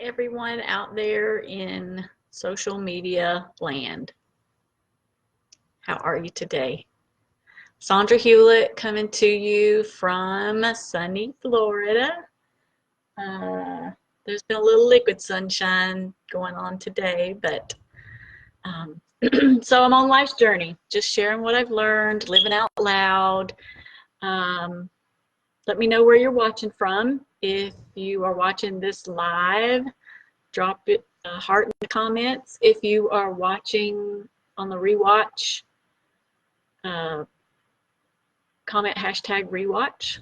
everyone out there in social media land. How are you today? Sandra Hewlett coming to you from sunny Florida. There's been a little liquid sunshine going on today, but so I'm on life's journey, just sharing what I've learned, living out loud. Let me know where you're watching from. If you are watching this live, drop it a heart in the comments. If you are watching on the rewatch, comment hashtag rewatch.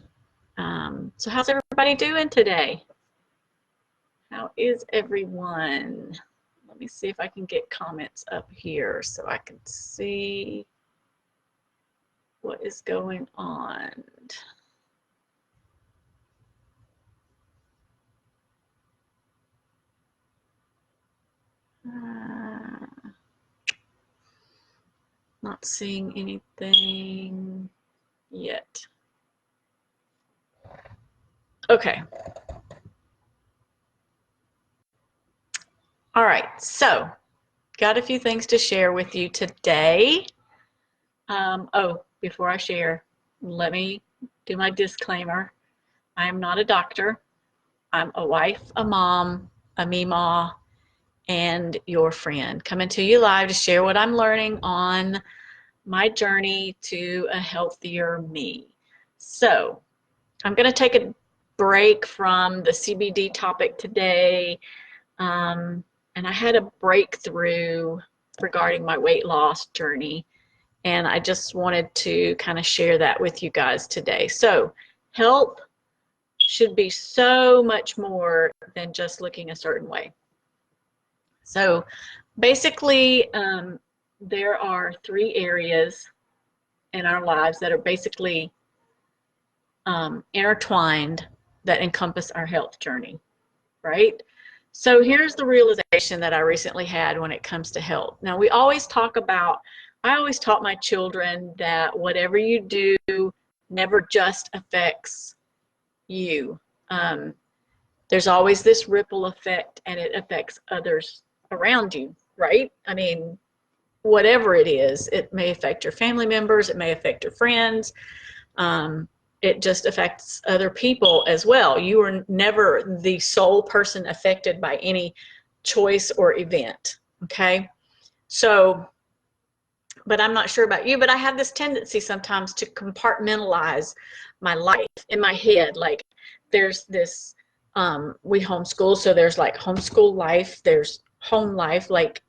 So how's everybody doing today? How is everyone? Let me see if I can get comments up here so I can see what is going on. Not seeing anything yet. Okay. All right, so got a few things to share with you today. Oh, before I share, let me do my disclaimer. I am not a doctor. I'm a wife, a mom, a Meemaw, and your friend coming to you live to share what I'm learning on my journey to a healthier me. So I'm going to take a break from the CBD topic today. And I had a breakthrough regarding my weight loss journey. And I just wanted to kind of share that with you guys today. So health should be so much more than just looking a certain way. So basically, there are 3 areas in our lives that are basically intertwined that encompass our health journey, right? So here's the realization that I recently had when it comes to health. Now, we always talk about, I always taught my children that whatever you do never just affects you. There's always this ripple effect, and it affects others around you, right? I mean, whatever it is, it may affect your family members, it may affect your friends. It just affects other people as well. You are never the sole person affected by any choice or event, okay? So, but I'm not sure about you, but I have this tendency sometimes to compartmentalize my life in my head. Like there's this, we homeschool, so there's like homeschool life, there's home life, like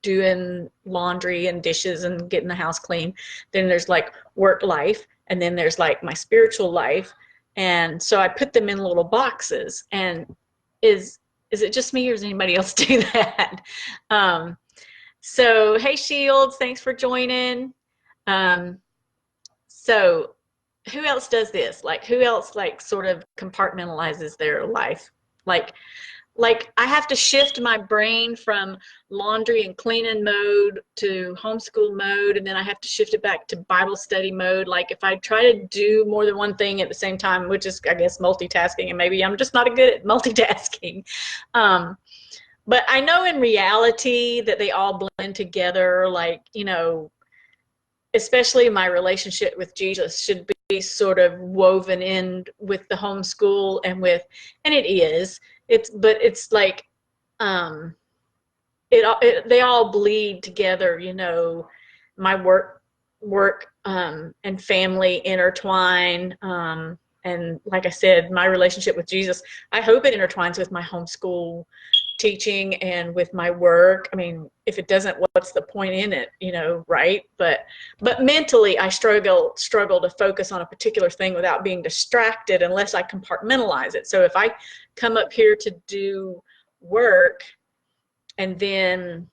doing laundry and dishes and getting the house clean. Then there's like work life, and then there's like my spiritual life. And so I put them in little boxes. And is it just me, or does anybody else do that? So hey Shields, thanks for joining. So who else does this? Like who else like sort of compartmentalizes their life? Like I have to shift my brain from laundry and cleaning mode to homeschool mode, and then I have to shift it back to Bible study mode. Like if I try to do more than one thing at the same time, which is, I guess, multitasking, and maybe I'm just not good at multitasking. But I know in reality that they all blend together, like, you know, especially my relationship with Jesus should be sort of woven in with the homeschool and with, and it is, but it's like, they all bleed together, you know, my work and family intertwine. And like I said, my relationship with Jesus, I hope it intertwines with my homeschool teaching and with my work. I mean, if it doesn't, what's the point in it, you know, right? But mentally, I struggle to focus on a particular thing without being distracted unless I compartmentalize it. So if I come up here to do work and then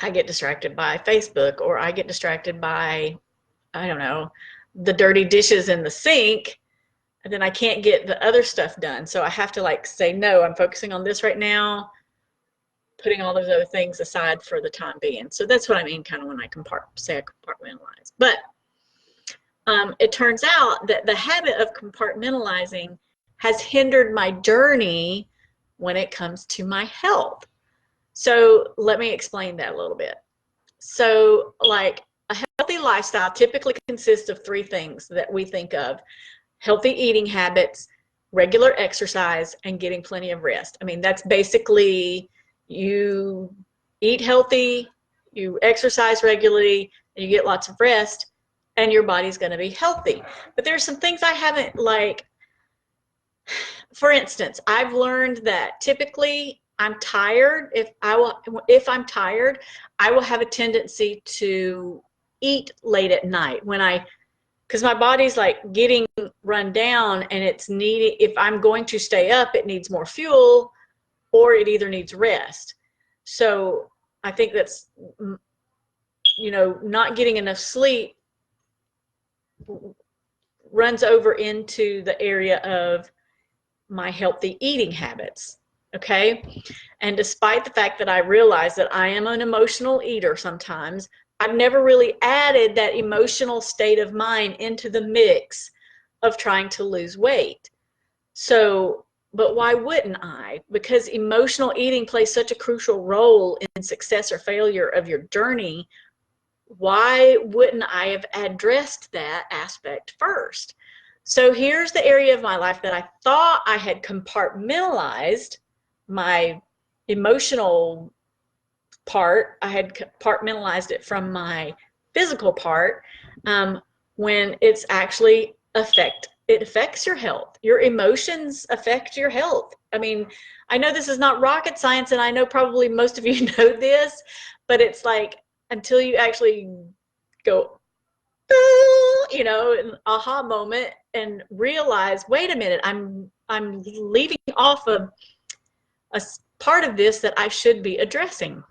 I get distracted by Facebook, or I get distracted by, I don't know, the dirty dishes in the sink, and then I can't get the other stuff done. So I have to like say, no, I'm focusing on this right now, putting all those other things aside for the time being. So that's what I mean kind of when I say I compartmentalize. But it turns out that the habit of compartmentalizing has hindered my journey when it comes to my health. So let me explain that a little bit. So like a healthy lifestyle typically consists of three things that we think of: healthy eating habits, regular exercise, and getting plenty of rest. I mean, that's basically, you eat healthy, you exercise regularly, and you get lots of rest, and your body's going to be healthy. But there's some things I haven't, like, for instance, I've learned that typically I'm tired. If I'm tired, I will have a tendency to eat late at night because my body's like getting run down, and it's needing, if I'm going to stay up, it needs more fuel, or it either needs rest. So I think that's, not getting enough sleep runs over into the area of my healthy eating habits. Okay. And despite the fact that I realize that I am an emotional eater sometimes, I've never really added that emotional state of mind into the mix of trying to lose weight. So, but why wouldn't I? Because emotional eating plays such a crucial role in success or failure of your journey. Why wouldn't I have addressed that aspect first? So here's the area of my life that I thought I had compartmentalized my emotional part. I had compartmentalized it from my physical part, when it's actually it affects your health. Your emotions affect your health. I mean, I know this is not rocket science, and I know probably most of you know this, but it's like, until you actually go, an aha moment and realize, wait a minute, I'm leaving off a part of this that I should be addressing.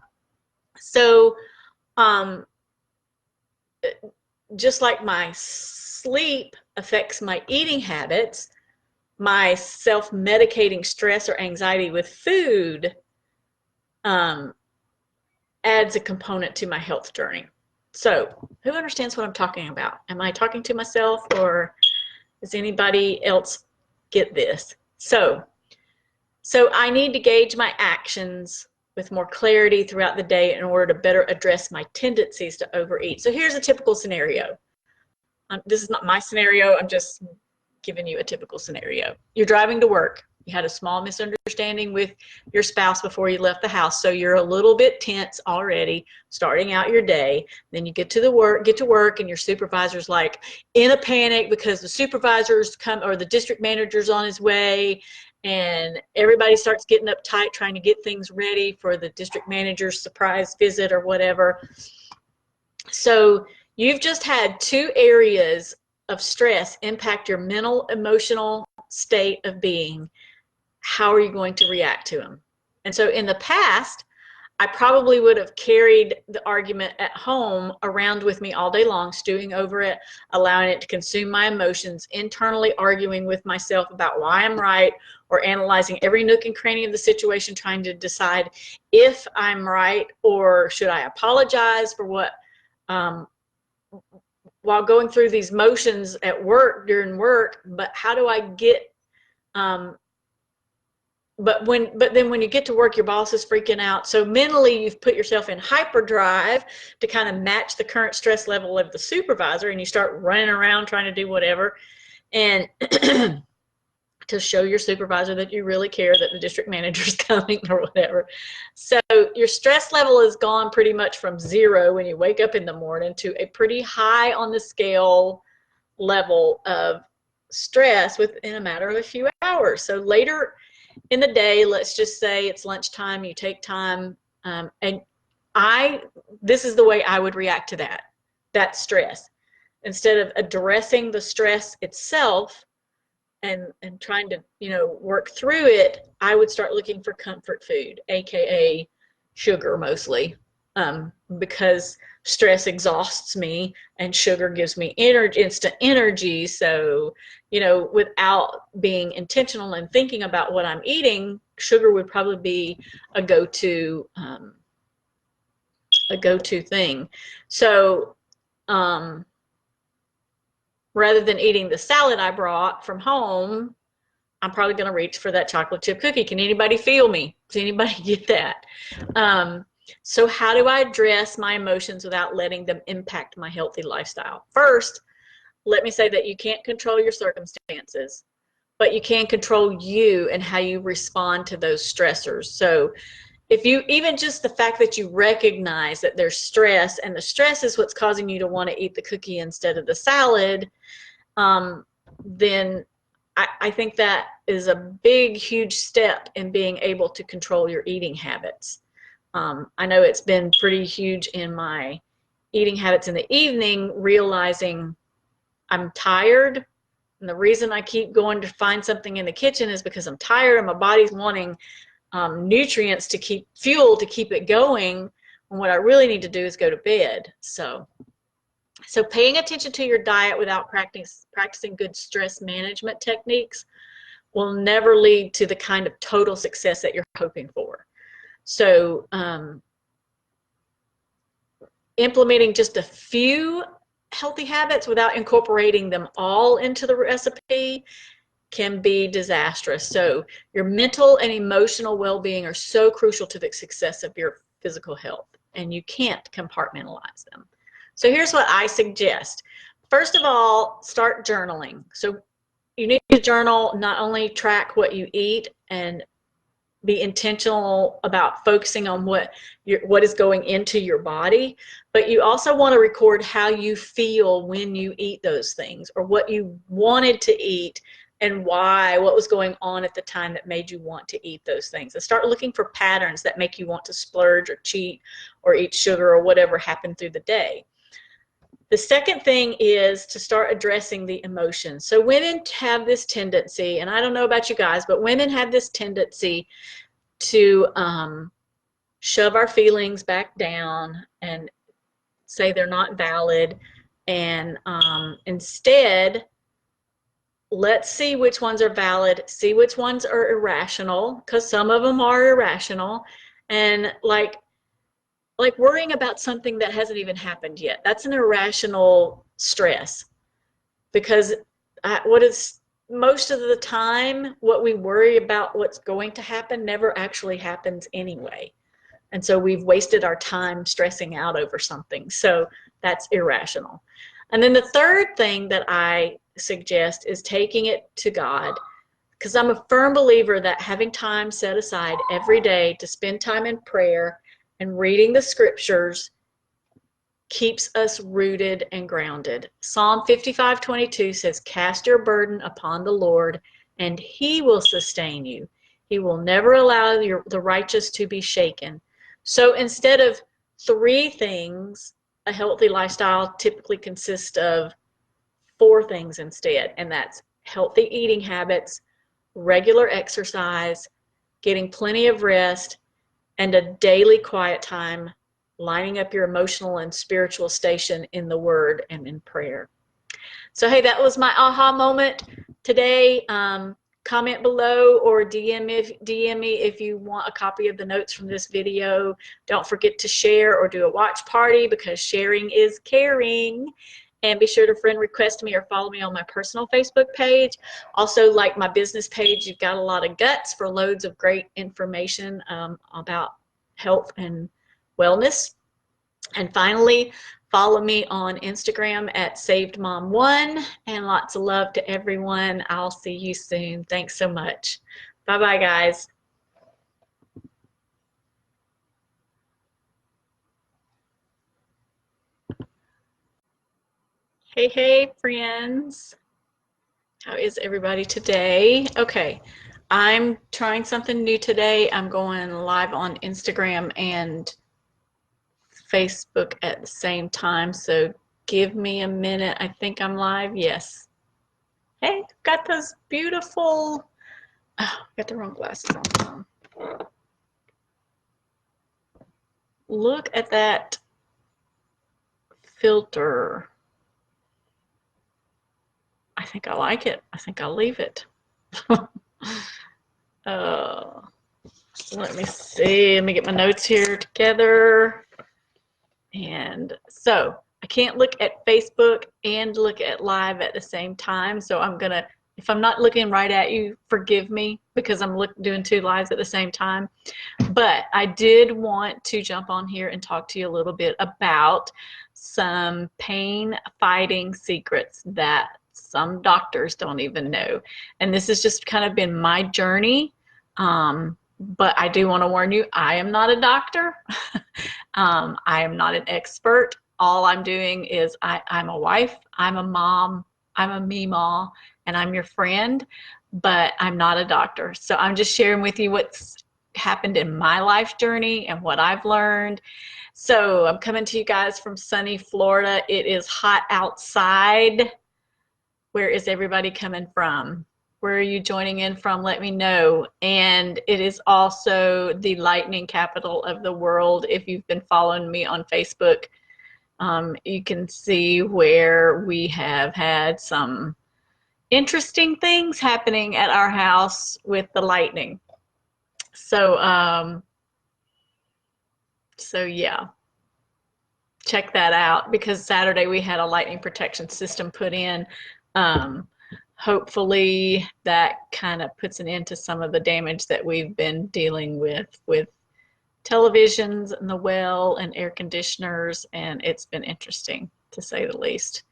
So, just like my sleep affects my eating habits, my self-medicating stress or anxiety with food adds a component to my health journey. So who understands what I'm talking about? Am I talking to myself, or does anybody else get this? So I need to gauge my actions with more clarity throughout the day in order to better address my tendencies to overeat. So here's a typical scenario. This is not my scenario. I'm just giving you a typical scenario. You're driving to work. You had a small misunderstanding with your spouse before you left the house, so you're a little bit tense already starting out your day. Then you get to work, and your supervisor's like in a panic because the supervisor's come, or the district manager's on his way, and everybody starts getting uptight trying to get things ready for the district manager's surprise visit or whatever. So you've just had two areas of stress impact your mental, emotional state of being. How are you going to react to them? And so in the past, I probably would have carried the argument at home around with me all day long, stewing over it, allowing it to consume my emotions, internally arguing with myself about why I'm right, or analyzing every nook and cranny of the situation, trying to decide if I'm right, or should I apologize for what, while going through these motions at work, during work, but how do I get, but then when you get to work, your boss is freaking out. So mentally, you've put yourself in hyperdrive to kind of match the current stress level of the supervisor, and you start running around trying to do whatever, and to show your supervisor that you really care that the district manager is coming or whatever. So your stress level is gone pretty much from 0 when you wake up in the morning to a pretty high on the scale level of stress within a matter of a few hours. So later in the day, let's just say it's lunchtime, you take time, and this is the way I would react to that stress. Instead of addressing the stress itself and trying to, work through it, I would start looking for comfort food, aka sugar mostly, because stress exhausts me and sugar gives me instant energy. So, without being intentional and thinking about what I'm eating, sugar would probably be a go-to thing. So, rather than eating the salad I brought from home, I'm probably going to reach for that chocolate chip cookie. Can anybody feel me? Does anybody get that? So how do I address my emotions without letting them impact my healthy lifestyle? First, let me say that you can't control your circumstances, but you can control you and how you respond to those stressors. So if you, even just the fact that you recognize that there's stress, and the stress is what's causing you to want to eat the cookie instead of the salad, then I think that is a big, huge step in being able to control your eating habits. I know it's been pretty huge in my eating habits in the evening, realizing I'm tired. And the reason I keep going to find something in the kitchen is because I'm tired and my body's wanting nutrients to keep, fuel to keep it going. And what I really need to do is go to bed. So paying attention to your diet without practicing good stress management techniques will never lead to the kind of total success that you're hoping for. So implementing just a few healthy habits without incorporating them all into the recipe can be disastrous. So your mental and emotional well-being are so crucial to the success of your physical health, and you can't compartmentalize them. So here's what I suggest. First of all, start journaling. So you need to journal, not only track what you eat and be intentional about focusing on what is going into your body, but you also want to record how you feel when you eat those things, or what you wanted to eat and why, what was going on at the time that made you want to eat those things. And start looking for patterns that make you want to splurge or cheat or eat sugar or whatever happened through the day. The second thing is to start addressing the emotions. So women have this tendency, and I don't know about you guys, but women have this tendency to shove our feelings back down and say they're not valid. And instead, let's see which ones are valid, see which ones are irrational, because some of them are irrational. And like worrying about something that hasn't even happened yet, that's an irrational stress, because most of the time what we worry about what's going to happen never actually happens anyway. And so we've wasted our time stressing out over something. So that's irrational. And then the third thing that I suggest is taking it to God, because I'm a firm believer that having time set aside every day to spend time in prayer and reading the scriptures keeps us rooted and grounded. Psalm 55:22 says, "Cast your burden upon the Lord, and he will sustain you. He will never allow the righteous to be shaken." So instead of 3 things, a healthy lifestyle typically consists of 4 things instead, and that's healthy eating habits, regular exercise, getting plenty of rest, and a daily quiet time, lining up your emotional and spiritual station in the Word and in prayer. So hey, that was my aha moment today. Comment below or DM me if you want a copy of the notes from this video. Don't forget to share or do a watch party, because sharing is caring. And be sure to friend request me or follow me on my personal Facebook page. Also, like my business page, You've Got a Lot of Guts, for loads of great information about health and wellness. And finally, follow me on Instagram at SavedMom1, and lots of love to everyone. I'll see you soon. Thanks so much. Bye-bye, guys. Hey, hey, friends. How is everybody today? Okay, I'm trying something new today. I'm going live on Instagram and Facebook at the same time, so give me a minute. I think I'm live. Yes. Hey, got those beautiful, oh, got the wrong glasses on. Look at that filter. I think I like it. I think I'll leave it. Let me see. Let me get my notes here together. And so I can't look at Facebook and look at live at the same time. So I'm gonna, If I'm not looking right at you, forgive me because I'm doing 2 lives at the same time. But I did want to jump on here and talk to you a little bit about some pain fighting secrets that some doctors don't even know. And this has just kind of been my journey. But I do want to warn you, I am not a doctor. I am not an expert. All I'm doing is I'm a wife, I'm a mom, I'm a Meemaw, and I'm your friend, but I'm not a doctor. So I'm just sharing with you what's happened in my life journey and what I've learned. So I'm coming to you guys from sunny Florida. It is hot outside. Where is everybody coming from? Where are you joining in from? Let me know. And it is also the lightning capital of the world. If you've been following me on Facebook, you can see where we have had some interesting things happening at our house with the lightning. So, yeah, check that out because Saturday we had a lightning protection system put in. Hopefully that kind of puts an end to some of the damage that we've been dealing with televisions and the well and air conditioners, and it's been interesting to say the least.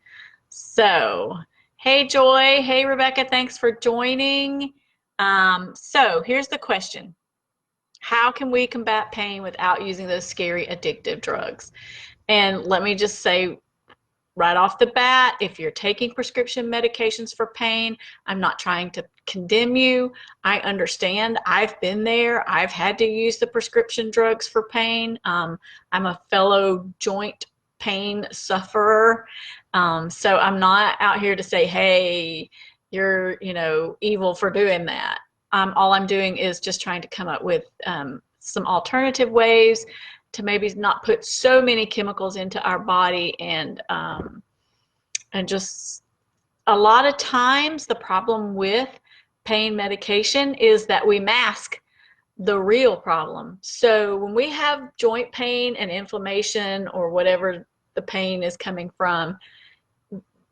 So, hey Joy, hey Rebecca, thanks for joining. So here's the question. How can we combat pain without using those scary addictive drugs? And let me just say right off the bat, if you're taking prescription medications for pain, I'm not trying to condemn you. I understand. I've been there. I've had to use the prescription drugs for pain. I'm a fellow joint pain sufferer. So I'm not out here to say, hey, you're, evil for doing that. All I'm doing is just trying to come up with some alternative ways to maybe not put so many chemicals into our body, and just a lot of times the problem with pain medication is that we mask the real problem. So when we have joint pain and inflammation or whatever the pain is coming from,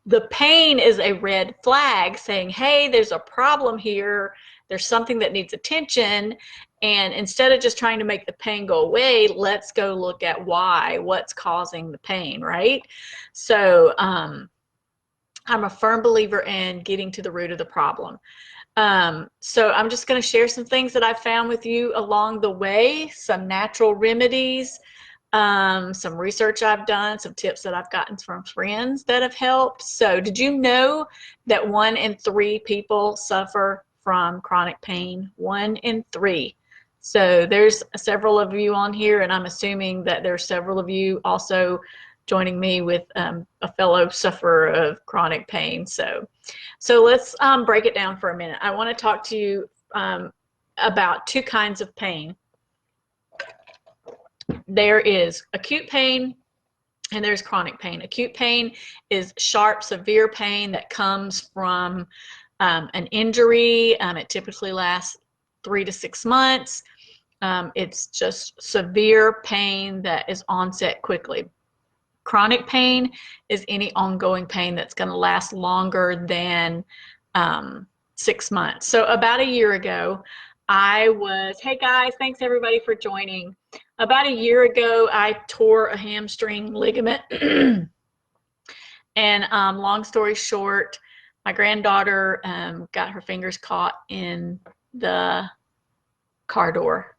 the pain is a red flag saying, hey, there's a problem here. There's something that needs attention. And instead of just trying to make the pain go away, let's go look at what's causing the pain, right? So I'm a firm believer in getting to the root of the problem. So I'm just going to share some things that I've found with you along the way, some natural remedies, some research I've done, some tips that I've gotten from friends that have helped. So did you know that 1 in 3 people suffer from chronic pain? 1 in 3. So there's several of you on here, and I'm assuming that there's several of you also joining me with a fellow sufferer of chronic pain. So let's break it down for a minute. I want to talk to you about 2 kinds of pain. There is acute pain and there's chronic pain. Acute pain is sharp, severe pain that comes from an injury. It typically lasts 3 to 6 months. It's just severe pain that is onset quickly. Chronic pain is any ongoing pain that's going to last longer than 6 months. So about a year ago, hey guys, thanks everybody for joining. About a year ago, I tore a hamstring ligament. And long story short, my granddaughter got her fingers caught in the car door.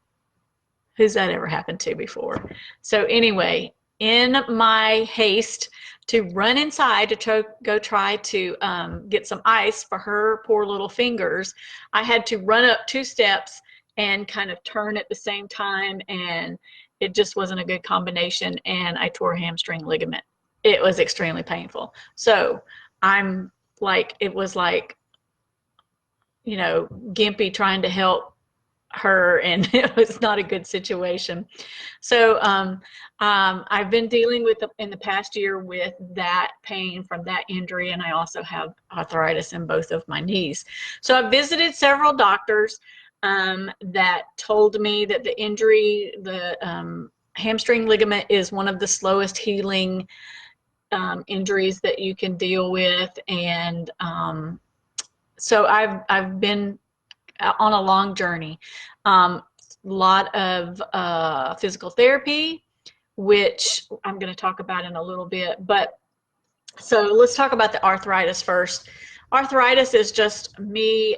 Who's that ever happened to before? So anyway, in my haste to run inside to go try to get some ice for her poor little fingers, I had to run up 2 steps and kind of turn at the same time, and it just wasn't a good combination, and I tore a hamstring ligament. It was extremely painful. So I'm like, it was like, Gimpy trying to help her, and it was not a good situation. So I've been dealing with in the past year with that pain from that injury, and I also have arthritis in both of my knees. So I visited several doctors that told me that the injury, the hamstring ligament, is one of the slowest healing injuries that you can deal with, and So I've been on a long journey. Lot of physical therapy, which I'm going to talk about in a little bit. But so let's talk about the arthritis first. Arthritis is just me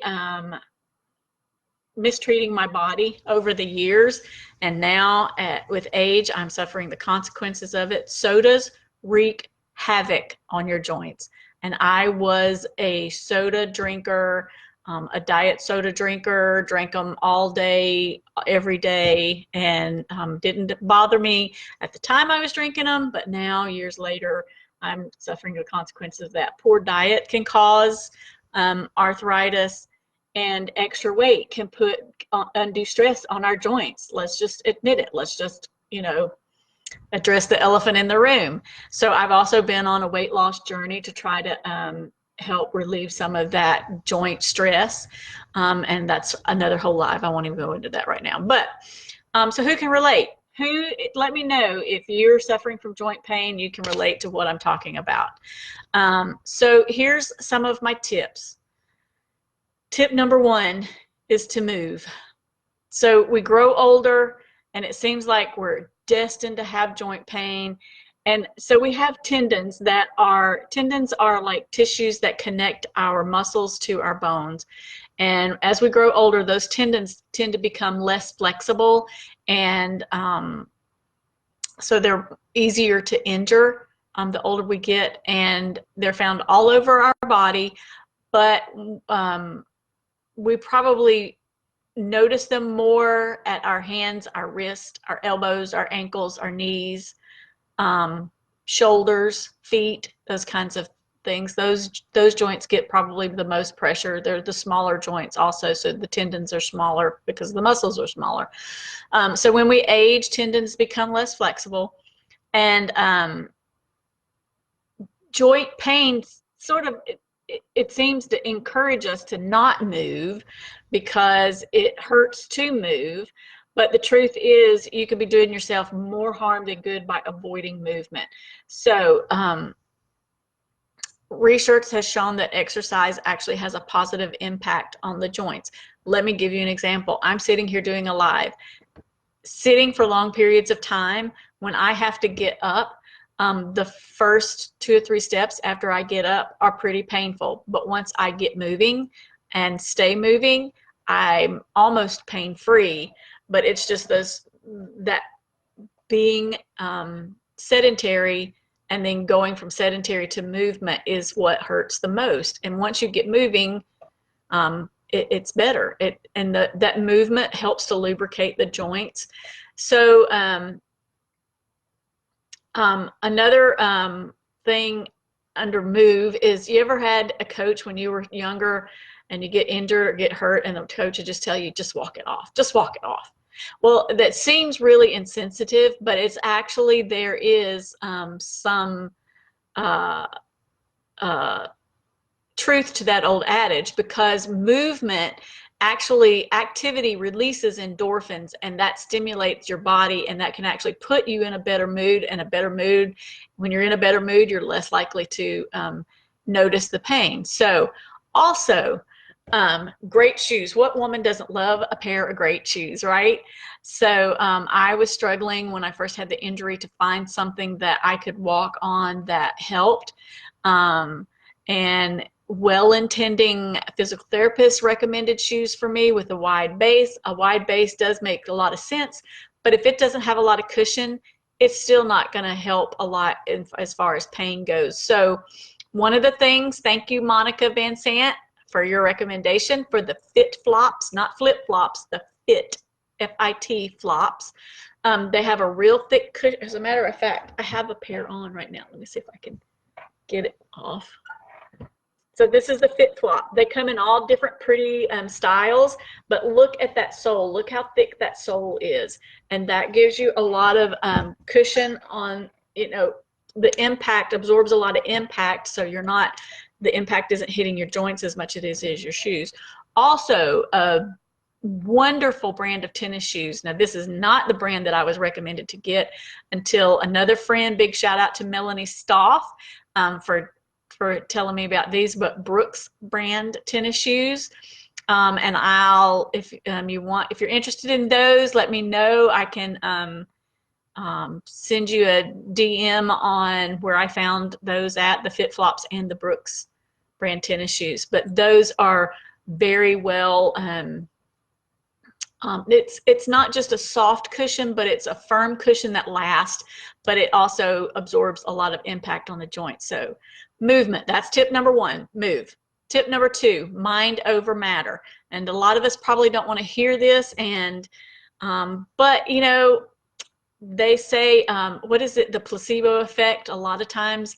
mistreating my body over the years, and now with age, I'm suffering the consequences of it. Sodas wreak havoc on your joints, and I was a soda drinker, a diet soda drinker, drank them all day, every day, and didn't bother me at the time I was drinking them, but now, years later, I'm suffering the consequences of that. Poor diet can cause arthritis, and extra weight can put undue stress on our joints. Let's just admit it. Let's just, address the elephant in the room. So I've also been on a weight loss journey to try to help relieve some of that joint stress. And that's another whole life. I won't even go into that right now. But so who can relate? Let me know if you're suffering from joint pain, you can relate to what I'm talking about. So here's some of my tips. Tip number one is to move. So we grow older and it seems like we're destined to have joint pain. And so we have tendons are like tissues that connect our muscles to our bones. And as we grow older, those tendons tend to become less flexible, and so they're easier to injure the older we get, and they're found all over our body, but we probably notice them more at our hands, our wrists, our elbows, our ankles, our knees, shoulders, feet, those kinds of things. Those joints get probably the most pressure. They're the smaller joints also, so the tendons are smaller because the muscles are smaller. So when we age, tendons become less flexible, and joint pain sort of, it seems to encourage us to not move because it hurts to move. But the truth is, you could be doing yourself more harm than good by avoiding movement. So research has shown that exercise actually has a positive impact on the joints. Let me give you an example. I'm sitting here doing a live. Sitting for long periods of time, when I have to get up, the first 2 or 3 steps after I get up are pretty painful. But once I get moving and stay moving, I'm almost pain-free. But it's just that being sedentary and then going from sedentary to movement is what hurts the most. And once you get moving, it's better. That movement helps to lubricate the joints. So another thing under move is, you ever had a coach when you were younger and you get injured or get hurt and the coach would just tell you, just walk it off, just walk it off? Well, that seems really insensitive, but it's actually, there is some truth to that old adage, because movement, activity releases endorphins, and that stimulates your body, and that can actually put you in a better mood. And a better mood, when you're in a better mood, you're less likely to notice the pain. So also, great shoes. What woman doesn't love a pair of great shoes, right? So I was struggling when I first had the injury to find something that I could walk on that helped. And well-intending physical therapists recommended shoes for me with a wide base. A wide base does make a lot of sense, but if it doesn't have a lot of cushion, it's still not going to help a lot as far as pain goes. So one of the things, thank you, Monica Van Sant, for your recommendation for the Fit Flops, not flip flops, the Fit, F-I-T flops. They have a real thick cushion. As a matter of fact, I have a pair on right now. Let me see if I can get it off. So this is the Fit Flop. They come in all different pretty styles, but look at that sole. Look how thick that sole is. And that gives you a lot of cushion on, the impact absorbs a lot of impact, so the impact isn't hitting your joints as much as it is your shoes. Also, a wonderful brand of tennis shoes. Now, this is not the brand that I was recommended to get until another friend, big shout out to Melanie Stoff, for for telling me about these, but Brooks brand tennis shoes. And I'll, if if you're interested in those, let me know. I can send you a DM on where I found those at, the FitFlops and the Brooks brand tennis shoes. But those are very well, it's not just a soft cushion, but it's a firm cushion that lasts, but it also absorbs a lot of impact on the joints. So movement, that's tip number one, move. Tip number two, mind over matter. And a lot of us probably don't want to hear this, and but you know, they say, what is it, the placebo effect? A lot of times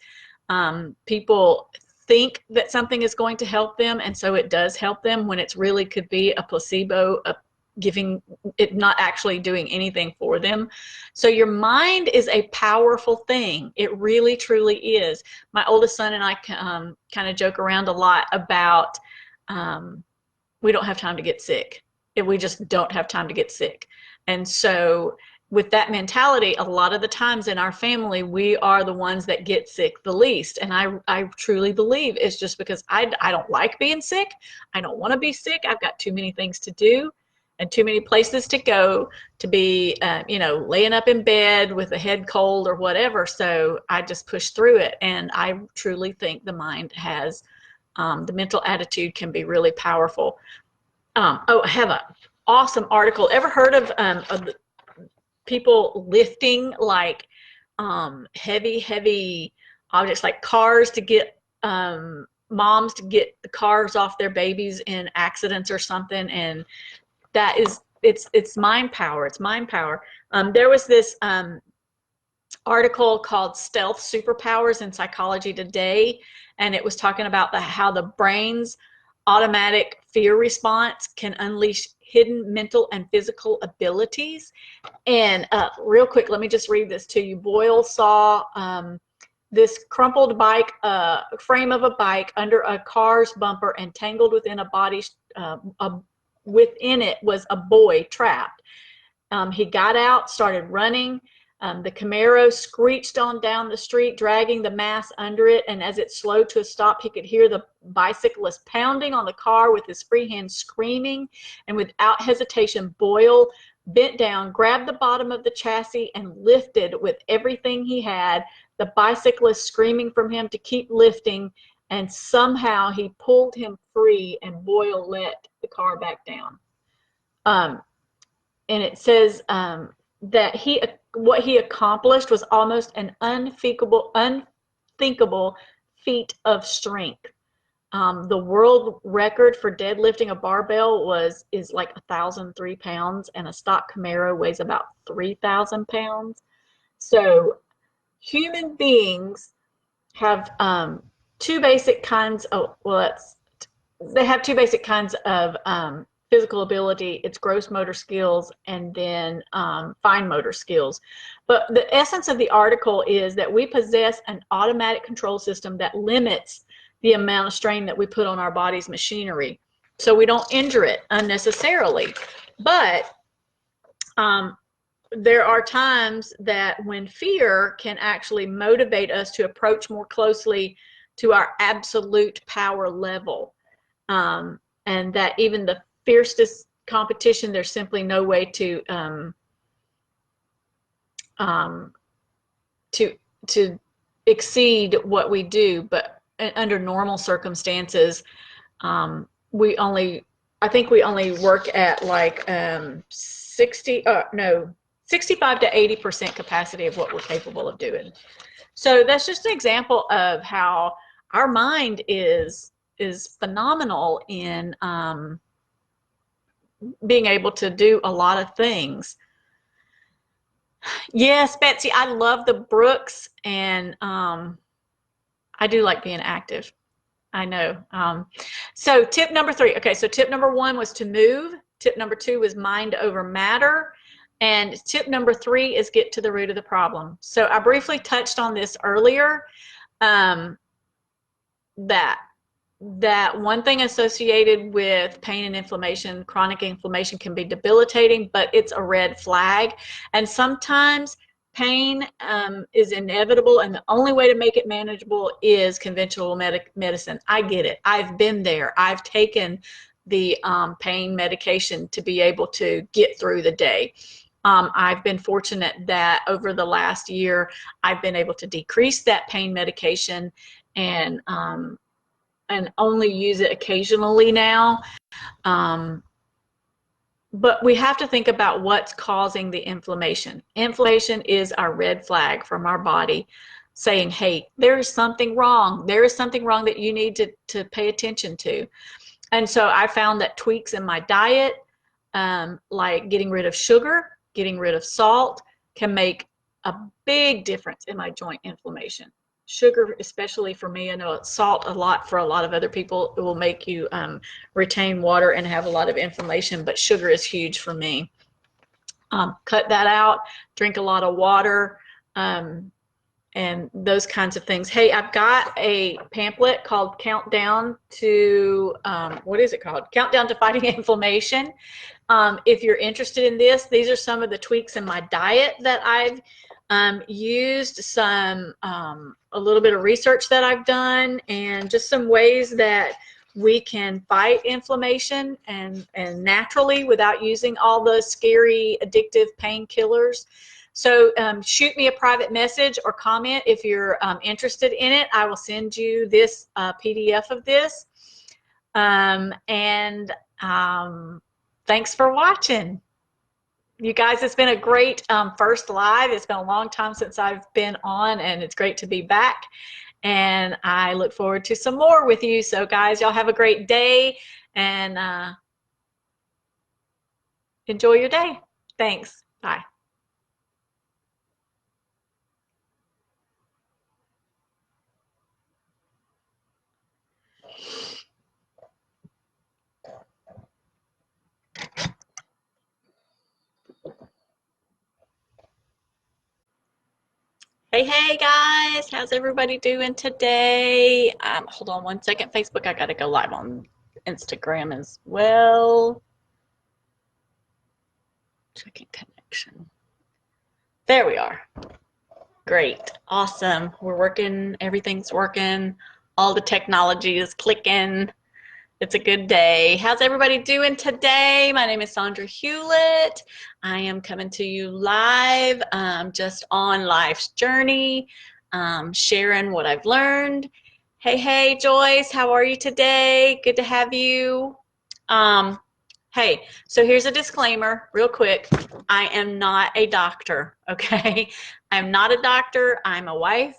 people think that something is going to help them, and so it does help them, when it's really could be a placebo, giving it, not actually doing anything for them. So your mind is a powerful thing. It really truly is. My oldest son and I kind of joke around a lot about we don't have time to get sick. We just don't have time to get sick. And so with that mentality, a lot of the times in our family, we are the ones that get sick the least. And I truly believe it's just because I don't like being sick. I don't want to be sick. I've got too many things to do and too many places to go to be, you know, laying up in bed with a head cold or whatever. So I just push through it. And I truly think the mind has, the mental attitude can be really powerful. Oh, I have an awesome article. Ever heard of people lifting like heavy objects like cars to get moms to get the cars off their babies in accidents or something? And that is, it's mind power. It's mind power. There was this article called Stealth Superpowers in Psychology Today, and it was talking about how the brain's automatic fear response can unleash hidden mental and physical abilities. And real quick, let me just read this to you. Boyle saw this crumpled bike, frame of a bike under a car's bumper, and tangled within a body, within it was a boy trapped. He got out, started running. The Camaro screeched on down the street, dragging the mass under it, and as it slowed to a stop, he could hear the bicyclist pounding on the car with his free hand, screaming. And without hesitation, Boyle bent down, grabbed the bottom of the chassis, and lifted with everything he had, the bicyclist screaming from him to keep lifting, and somehow he pulled him free, and Boyle let the car back down. And it says that what he accomplished was almost an unthinkable feat of strength. The world record for deadlifting a barbell is like 1,003 pounds, and a stock Camaro weighs about 3,000 pounds. So human beings have two basic kinds of, they have two basic kinds of physical ability. It's gross motor skills and then fine motor skills. But the essence of the article is that we possess an automatic control system that limits the amount of strain that we put on our body's machinery, so we don't injure it unnecessarily. But there are times that when fear can actually motivate us to approach more closely to our absolute power level, and that even the fiercest competition, there's simply no way to exceed what we do. But under normal circumstances, I think we only work at like 65 to 80% capacity of what we're capable of doing. So that's just an example of how our mind is phenomenal in being able to do a lot of things. Yes, Betsy, I love the Brooks, and I do like being active. I know. So tip number 3. Okay, so tip number 1 was to move. Tip number 2 was mind over matter. And tip number 3 is get to the root of the problem. So I briefly touched on this earlier, that one thing associated with pain and inflammation, chronic inflammation, can be debilitating, but it's a red flag. And sometimes pain is inevitable, and the only way to make it manageable is conventional medicine. I get it. I've been there. I've taken the pain medication to be able to get through the day. I've been fortunate that over the last year, I've been able to decrease that pain medication and only use it occasionally now. But we have to think about what's causing the inflammation. Inflammation is our red flag from our body saying, hey, there is something wrong. There is something wrong that you need to pay attention to. And so I found that tweaks in my diet, like getting rid of sugar, getting rid of salt, can make a big difference in my joint inflammation. Sugar, especially for me, I know salt a lot for a lot of other people. It will make you retain water and have a lot of inflammation, but sugar is huge for me. Cut that out, drink a lot of water, and those kinds of things. Hey, I've got a pamphlet called Countdown to, what is it called? Countdown to Fighting Inflammation. If you're interested in this, these are some of the tweaks in my diet that I've used, some a little bit of research that I've done, and just some ways that we can fight inflammation and naturally without using all the scary addictive painkillers. So shoot me a private message or comment if you're interested in it. I will send you this PDF of this. Thanks for watching. You guys, it's been a great first live. It's been a long time since I've been on, and it's great to be back. And I look forward to some more with you. So guys, y'all have a great day, and enjoy your day. Thanks. Bye. Hey guys, how's everybody doing today? Hold on one second. Facebook, I gotta go live on Instagram as well. Checking connection. There we are. Great, awesome. We're working, everything's working. All the technology is clicking. It's a good day. How's everybody doing today? My name is Sandra Hewlett. I am coming to you live, just on life's journey, sharing what I've learned. Hey, Joyce, how are you today? Good to have you. Hey, so here's a disclaimer real quick. I am not a doctor, okay? I'm not a doctor. I'm a wife.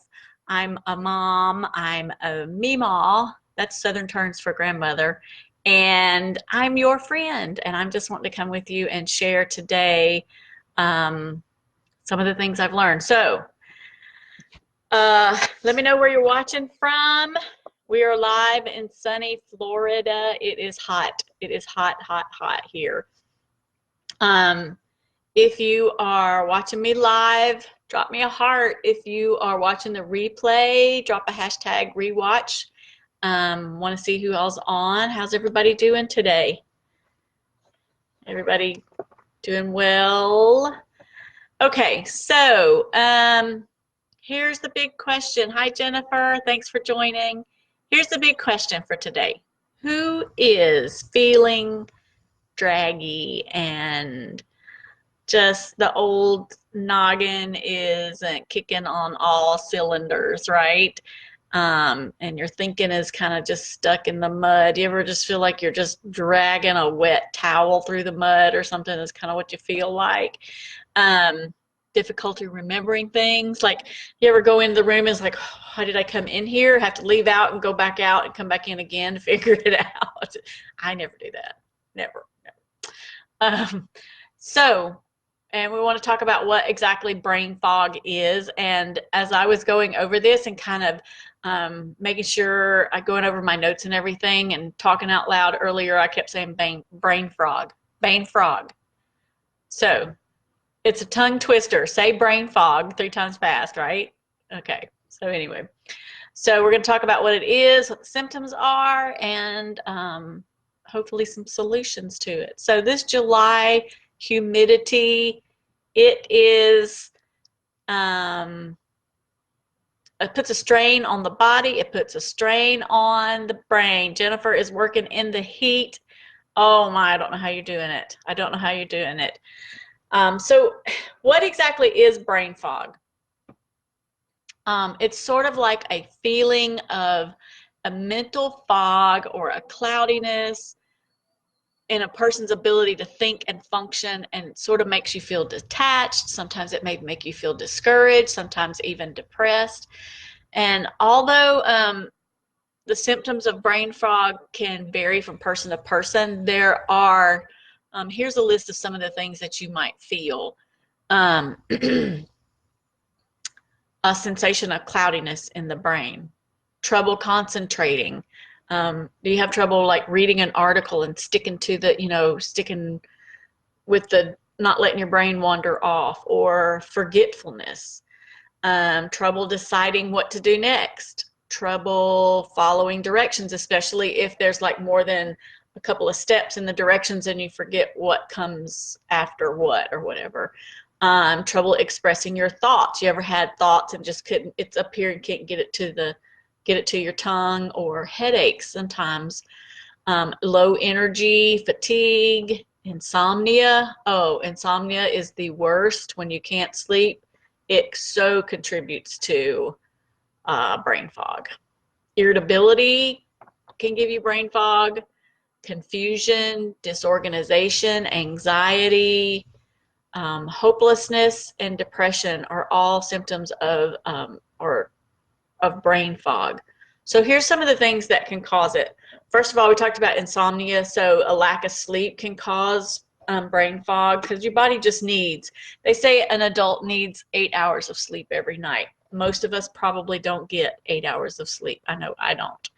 I'm a mom. I'm a meemaw. That's Southern terms for grandmother. And I'm your friend, and I'm just wanting to come with you and share today some of the things I've learned. So let me know where you're watching from. We are live in sunny Florida. It is hot. It is hot here. If you are watching me live, drop me a heart. If you are watching the replay, drop a hashtag rewatch. Want to see who all's on. How's everybody doing today? Everybody doing well? Okay, so here's the big question. Hi, Jennifer. Thanks for joining. Here's the big question for today. Who is feeling draggy and just the old noggin isn't kicking on all cylinders, right? And your thinking is kind of just stuck in the mud. You ever just feel like you're just dragging a wet towel through the mud or something? Is kind of what you feel like. Difficulty remembering things. Like, you ever go into the room and it's like, oh, how did I come in here? Have to leave out and go back out and come back in again to figure it out. I never do that. Never. And we want to talk about what exactly brain fog is. And as I was going over this and kind of making sure I going over my notes and everything and talking out loud earlier, I kept saying brain frog. So it's a tongue twister. Say brain fog 3 times fast, right? Okay. So anyway, so we're going to talk about what it is, what the symptoms are, and hopefully some solutions to it. So this July humidity, it is It puts a strain on the body. It puts a strain on the brain. Jennifer is working in the heat. Oh my, I don't know how you're doing it. I don't know how you're doing it. So what exactly is brain fog? It's sort of like a feeling of a mental fog or a cloudiness in a person's ability to think and function, and it sort of makes you feel detached. Sometimes it may make you feel discouraged, sometimes even depressed. And although the symptoms of brain fog can vary from person to person, there are, here's a list of some of the things that you might feel. A sensation of cloudiness in the brain, trouble concentrating. Do you have trouble like reading an article and sticking to the, sticking with the, not letting your brain wander off, or forgetfulness, trouble deciding what to do next, trouble following directions, especially if there's like more than a couple of steps in the directions and you forget what comes after what or whatever. Trouble expressing your thoughts. You ever had thoughts and just couldn't, it's up here and can't get it to your tongue, or headaches sometimes. Low energy, fatigue, insomnia. Oh, insomnia is the worst when you can't sleep. It so contributes to brain fog. Irritability can give you brain fog. Confusion, disorganization, anxiety, hopelessness, and depression are all symptoms of brain fog. So here's some of the things that can cause it. First of all, we talked about insomnia. So a lack of sleep can cause brain fog, because your body just needs, they say an adult needs 8 hours of sleep every night. Most of us probably don't get 8 hours of sleep. I know I don't.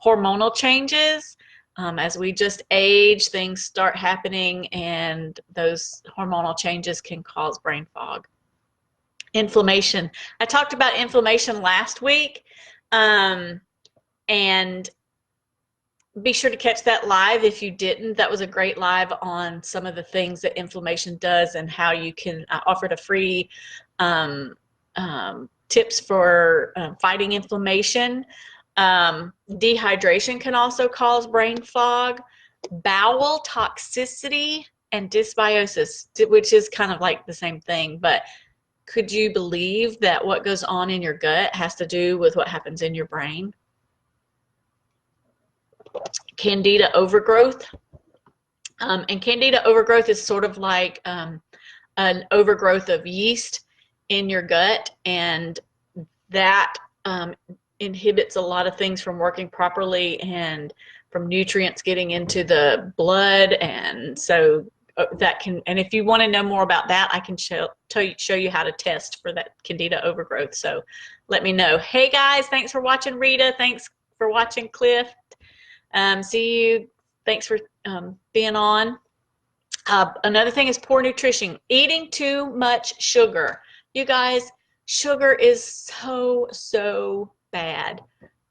Hormonal changes. As we just age, things start happening, and those hormonal changes can cause brain fog. Inflammation. I talked about inflammation last week, and be sure to catch that live if you didn't. That was a great live on some of the things that inflammation does and how you can, I offered a free tips for fighting inflammation. Dehydration can also cause brain fog. Bowel toxicity and dysbiosis, which is kind of like the same thing, but could you believe that what goes on in your gut has to do with what happens in your brain? Candida overgrowth. And candida overgrowth is sort of like an overgrowth of yeast in your gut, and that inhibits a lot of things from working properly and from nutrients getting into the blood. And so that can, and if you want to know more about that, I can show you how to test for that candida overgrowth. So let me know. Hey guys, thanks for watching. Rita, thanks for watching. Cliff, see you. Thanks for being on. Another thing is poor nutrition. Eating too much sugar. You guys, sugar is so bad.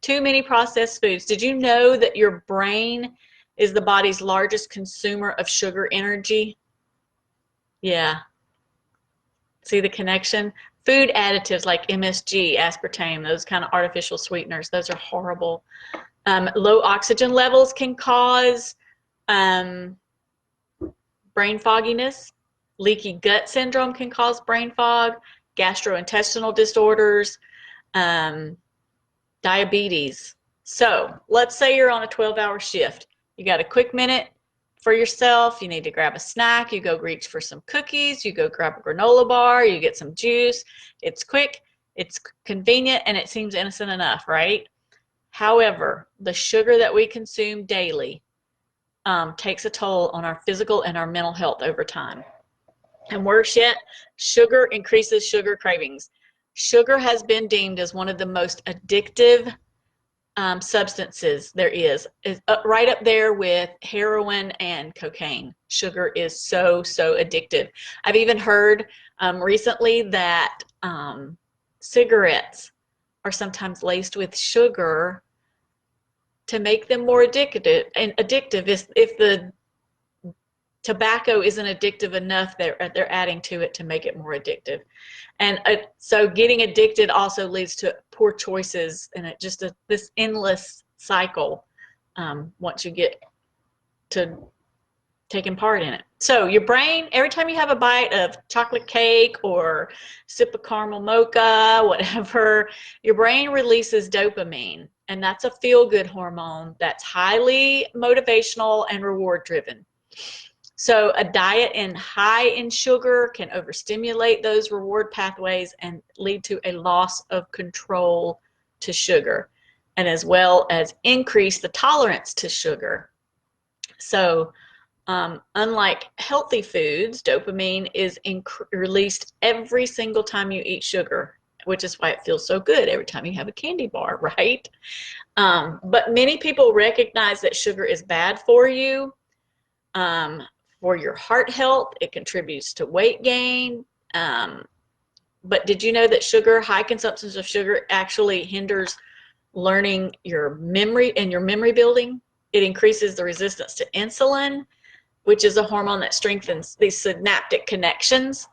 Too many processed foods. Did you know that your brain is the body's largest consumer of sugar energy? Yeah. See the connection? Food additives like MSG, aspartame, those kind of artificial sweeteners, those are horrible. Low oxygen levels can cause brain fogginess. Leaky gut syndrome can cause brain fog. Gastrointestinal disorders, diabetes. So let's say you're on a 12-hour shift. You got a quick minute for yourself. You need to grab a snack. You go reach for some cookies. You go grab a granola bar. You get some juice. It's quick, it's convenient, and it seems innocent enough, right? However, the sugar that we consume daily takes a toll on our physical and our mental health over time. And worse yet, sugar increases sugar cravings. Sugar has been deemed as one of the most addictive substances there is right up there with heroin and cocaine. Sugar is so addictive. I've even heard recently that cigarettes are sometimes laced with sugar to make them more addictive. And addictive is if the tobacco isn't addictive enough, they're adding to it to make it more addictive. And so getting addicted also leads to poor choices, and it just this endless cycle once you get to taking part in it. So your brain, every time you have a bite of chocolate cake or sip of caramel mocha, whatever, your brain releases dopamine, and that's a feel-good hormone that's highly motivational and reward driven. So a diet high in sugar can overstimulate those reward pathways and lead to a loss of control to sugar, and as well as increase the tolerance to sugar. So unlike healthy foods, dopamine is released every single time you eat sugar, which is why it feels so good every time you have a candy bar, right? But many people recognize that sugar is bad for you. For your heart health, it contributes to weight gain. But did you know that high consumptions of sugar actually hinders learning your memory and your memory building? It increases the resistance to insulin, which is a hormone that strengthens these synaptic connections.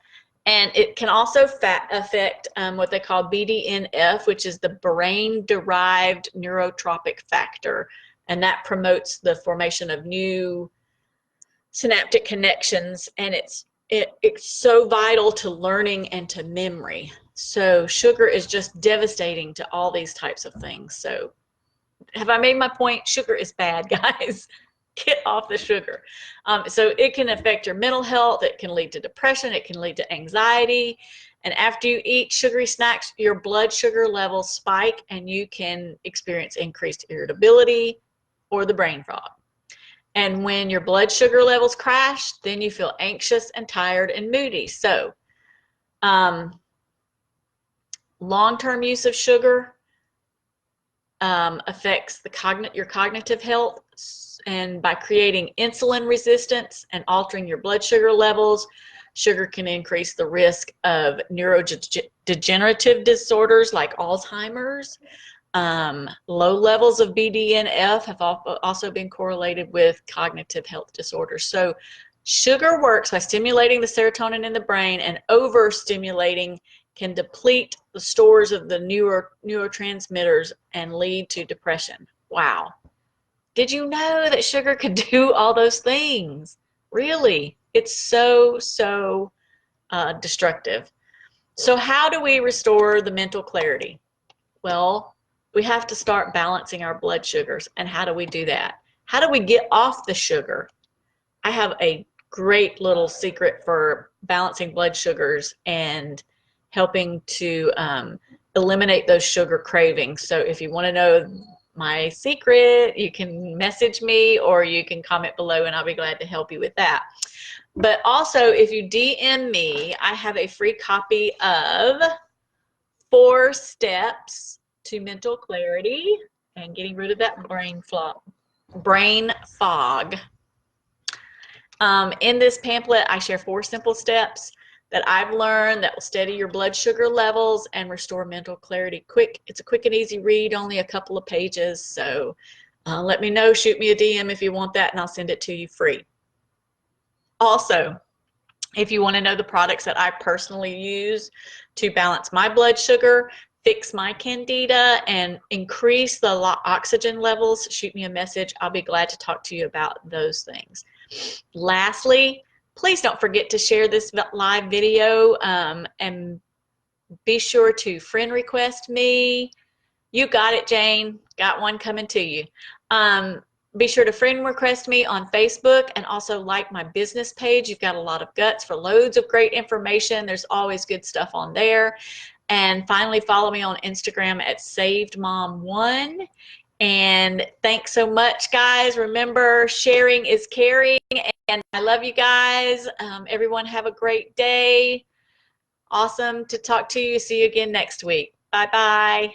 And it can also affect what they call BDNF, which is the brain-derived neurotrophic factor. And that promotes the formation of new synaptic connections, and it's so vital to learning and to memory. So sugar is just devastating to all these types of things. So have I made my point? Sugar is bad, guys. Get off the sugar. So it can affect your mental health. It can lead to depression. It can lead to anxiety. And after you eat sugary snacks, your blood sugar levels spike, and you can experience increased irritability or the brain fog. And when your blood sugar levels crash, then you feel anxious and tired and moody. So long-term use of sugar affects your cognitive health, and by creating insulin resistance and altering your blood sugar levels, sugar can increase the risk of neurodegenerative disorders like Alzheimer's. Low levels of BDNF have also been correlated with cognitive health disorders. So sugar works by stimulating the serotonin in the brain, and overstimulating can deplete the stores of the neurotransmitters and lead to depression. Wow. Did you know that sugar could do all those things? Really? It's so destructive. So how do we restore the mental clarity? Well, we have to start balancing our blood sugars. And how do we do that? How do we get off the sugar? I have a great little secret for balancing blood sugars and helping to eliminate those sugar cravings. So if you want to know my secret, you can message me or you can comment below, and I'll be glad to help you with that. But also, if you DM me, I have a free copy of 4 Steps to Mental Clarity and Getting Rid of that brain fog. In this pamphlet, I share 4 simple steps that I've learned that will steady your blood sugar levels and restore mental clarity quick. It's a quick and easy read, only a couple of pages. So let me know, shoot me a DM if you want that, and I'll send it to you free. Also, if you want to know the products that I personally use to balance my blood sugar, fix my candida, and increase the oxygen levels, shoot me a message. I'll be glad to talk to you about those things. Lastly, please don't forget to share this live video and be sure to friend request me. You got it, Jane. Got one coming to you. Be sure to friend request me on Facebook, and also like my business page. You've got a lot of guts for loads of great information. There's always good stuff on there. And finally, follow me on Instagram at SavedMom1. And thanks so much, guys. Remember, sharing is caring, and I love you guys. Everyone have a great day. Awesome to talk to you. See you again next week. Bye-bye.